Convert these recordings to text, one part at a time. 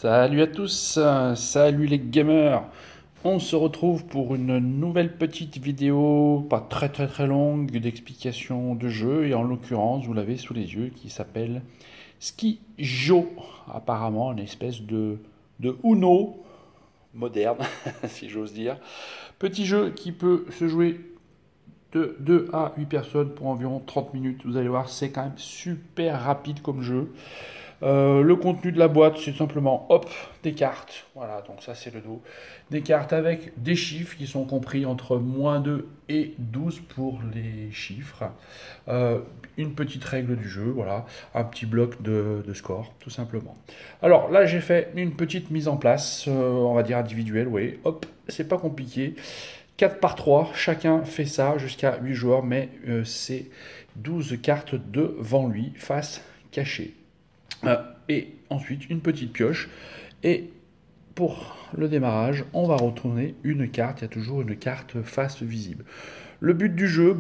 Salut à tous, salut les gamers. On se retrouve pour une nouvelle petite vidéo, pas très longue, d'explication de jeu, et en l'occurrence, vous l'avez sous les yeux, qui s'appelle Ski-Jo. Apparemment, une espèce de Uno moderne, si j'ose dire. Petit jeu qui peut se jouer de 2 à 8 personnes pour environ 30 minutes. Vous allez voir, c'est quand même super rapide comme jeu. Le contenu de la boîte, c'est simplement, hop, des cartes. Voilà, donc ça c'est le dos. Des cartes avec des chiffres qui sont compris entre -2 et 12 pour les chiffres. Une petite règle du jeu, voilà. Un petit bloc de score, tout simplement. Alors là, j'ai fait une petite mise en place, on va dire individuelle, oui. Hop, c'est pas compliqué. 4 par 3, chacun fait ça jusqu'à 8 joueurs, mais c'est 12 cartes devant lui, face cachée. Et ensuite une petite pioche. Et pour le démarrage, on va retourner une carte. Il y a toujours une carte face visible. Le but du jeu,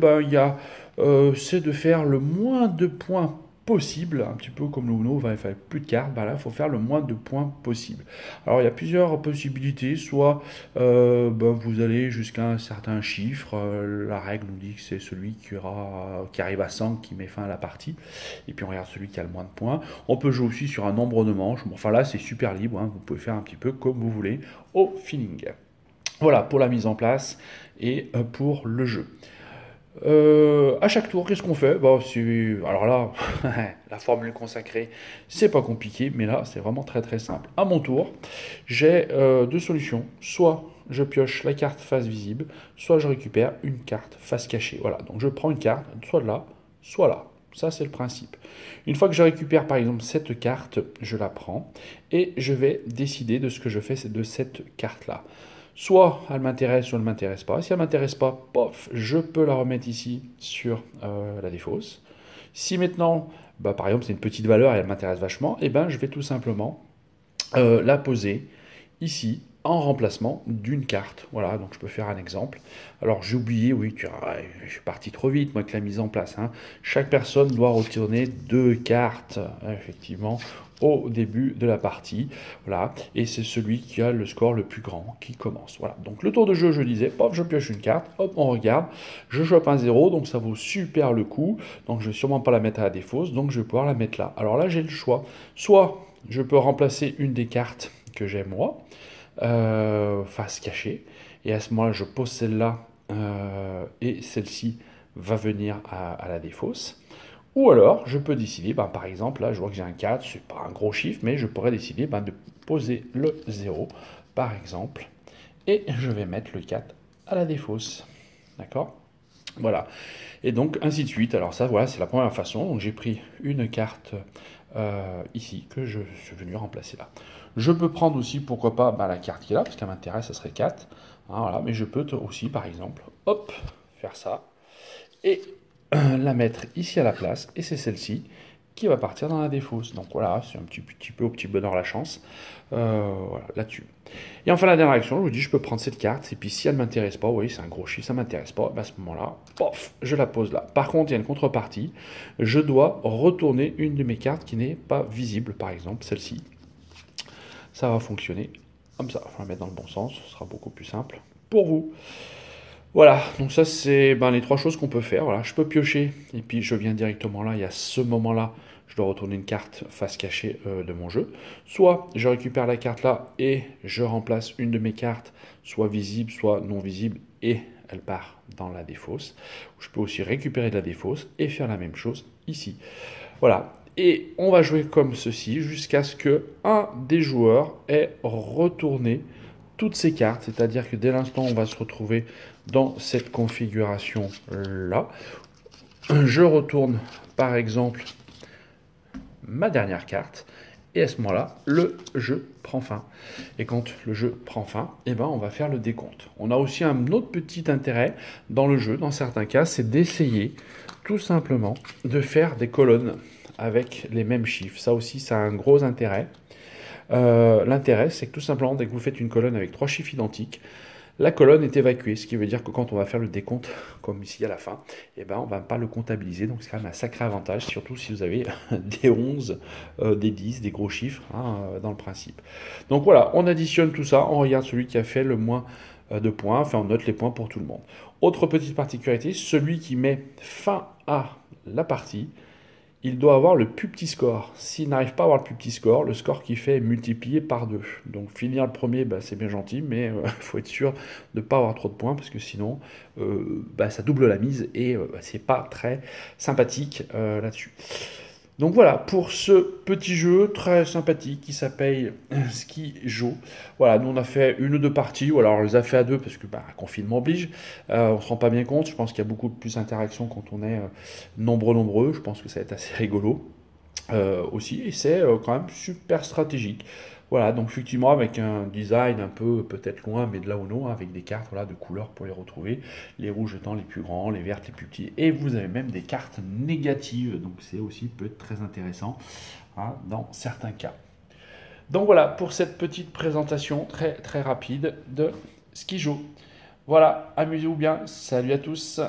c'est de faire le moins de points possible, un petit peu comme le Uno, il fallait plus de cartes, là il faut faire le moins de points possible. Alors il y a plusieurs possibilités, soit vous allez jusqu'à un certain chiffre, la règle nous dit que c'est celui qui arrive à 100 qui met fin à la partie, et puis on regarde celui qui a le moins de points. On peut jouer aussi sur un nombre de manches, enfin là c'est super libre, hein, vous pouvez faire un petit peu comme vous voulez, au feeling. Voilà pour la mise en place et pour le jeu. À chaque tour, qu'est-ce qu'on fait? Alors là, la formule consacrée, c'est pas compliqué, mais là, c'est vraiment très simple. À mon tour, j'ai deux solutions. Soit je pioche la carte face visible, soit je récupère une carte face cachée. Voilà, donc je prends une carte, soit là, soit là. Ça, c'est le principe. Une fois que je récupère, par exemple, cette carte, je la prends et je vais décider de ce que je fais de cette carte-là. Soit elle m'intéresse, soit elle ne m'intéresse pas. Si elle ne m'intéresse pas, pof, je peux la remettre ici sur la défausse. Si maintenant, par exemple, c'est une petite valeur et elle m'intéresse vachement, je vais tout simplement la poser ici en remplacement d'une carte. Voilà, donc je peux faire un exemple. Alors j'ai oublié, oui, je suis parti trop vite, moi, avec la mise en place. Hein. Chaque personne doit retourner 2 cartes, effectivement, au début de la partie. Voilà, et c'est celui qui a le score le plus grand qui commence. Voilà, donc le tour de jeu, je disais, hop, je pioche une carte, hop, on regarde, je chope un 0, donc ça vaut super le coup. Donc je ne vais sûrement pas la mettre à la défausse, donc je vais pouvoir la mettre là. Alors là, j'ai le choix. Soit je peux remplacer une des cartes que j'ai moi, face cachée, et à ce moment-là je pose celle-là et celle-ci va venir à la défausse. Ou alors je peux décider, par exemple là je vois que j'ai un 4, c'est pas un gros chiffre, mais je pourrais décider de poser le 0 par exemple, et je vais mettre le 4 à la défausse. D'accord? Voilà. Et donc ainsi de suite. Alors ça, voilà, c'est la première façon. Donc j'ai pris une carte ici que je suis venu remplacer là. Je peux prendre aussi, pourquoi pas, la carte qui est là, parce qu'elle m'intéresse, ça serait 4. Hein, voilà. Mais je peux aussi, par exemple, hop, faire ça. Et la mettre ici à la place. Et c'est celle-ci qui va partir dans la défausse. Donc voilà, c'est un petit peu au petit bonheur la chance. Voilà, là-dessus. Et enfin, la dernière action, je vous dis, je peux prendre cette carte, et puis si elle ne m'intéresse pas, oui, c'est un gros chiffre, ça ne m'intéresse pas, à ce moment-là, pof, je la pose là. Par contre, il y a une contrepartie, je dois retourner une de mes cartes qui n'est pas visible, par exemple, celle-ci. Ça va fonctionner comme ça. Il faut la mettre dans le bon sens, ce sera beaucoup plus simple pour vous. Voilà, donc ça c'est les 3 choses qu'on peut faire. Voilà, je peux piocher et puis je viens directement là, et à ce moment-là, je dois retourner une carte face cachée de mon jeu. Soit je récupère la carte là et je remplace une de mes cartes, soit visible, soit non visible, et elle part dans la défausse. Je peux aussi récupérer de la défausse et faire la même chose ici. Voilà, et on va jouer comme ceci jusqu'à ce que un des joueurs ait retourné toutes ces cartes, c'est-à-dire que dès l'instant où on va se retrouver dans cette configuration là, je retourne par exemple ma dernière carte, et à ce moment-là, le jeu prend fin. Et quand le jeu prend fin, on va faire le décompte. On a aussi un autre petit intérêt dans le jeu, dans certains cas, c'est d'essayer tout simplement de faire des colonnes avec les mêmes chiffres. Ça aussi, ça a un gros intérêt. L'intérêt, c'est que tout simplement, dès que vous faites une colonne avec 3 chiffres identiques, la colonne est évacuée, ce qui veut dire que quand on va faire le décompte, comme ici à la fin, eh ben, on ne va pas le comptabiliser, donc c'est quand même un sacré avantage, surtout si vous avez des 11, des 10, des gros chiffres hein, dans le principe. Donc voilà, on additionne tout ça, on regarde celui qui a fait le moins de points, enfin on note les points pour tout le monde. Autre petite particularité, celui qui met fin à la partie, il doit avoir le plus petit score. S'il n'arrive pas à avoir le plus petit score, le score qu'il fait est multiplié par 2. Donc finir le premier, bah, c'est bien gentil, mais il faut être sûr de ne pas avoir trop de points, parce que sinon, bah, ça double la mise, et c'est pas très sympathique là-dessus. Donc voilà, pour ce petit jeu très sympathique qui s'appelle Ski Joe. Voilà, nous on a fait une ou deux parties, ou alors on les a fait à deux parce que bah, confinement oblige. On se rend pas bien compte, je pense qu'il y a beaucoup plus d'interaction quand on est nombreux. Je pense que ça va être assez rigolo aussi, et c'est quand même super stratégique. Voilà, donc effectivement avec un design un peu peut-être loin, mais de là ou non, avec des cartes voilà, de couleurs pour les retrouver, les rouges étant les plus grands, les vertes les plus petits, et vous avez même des cartes négatives, donc c'est aussi peut être très intéressant hein, dans certains cas. Donc voilà pour cette petite présentation très très rapide de Skijo. Voilà, amusez-vous bien, salut à tous.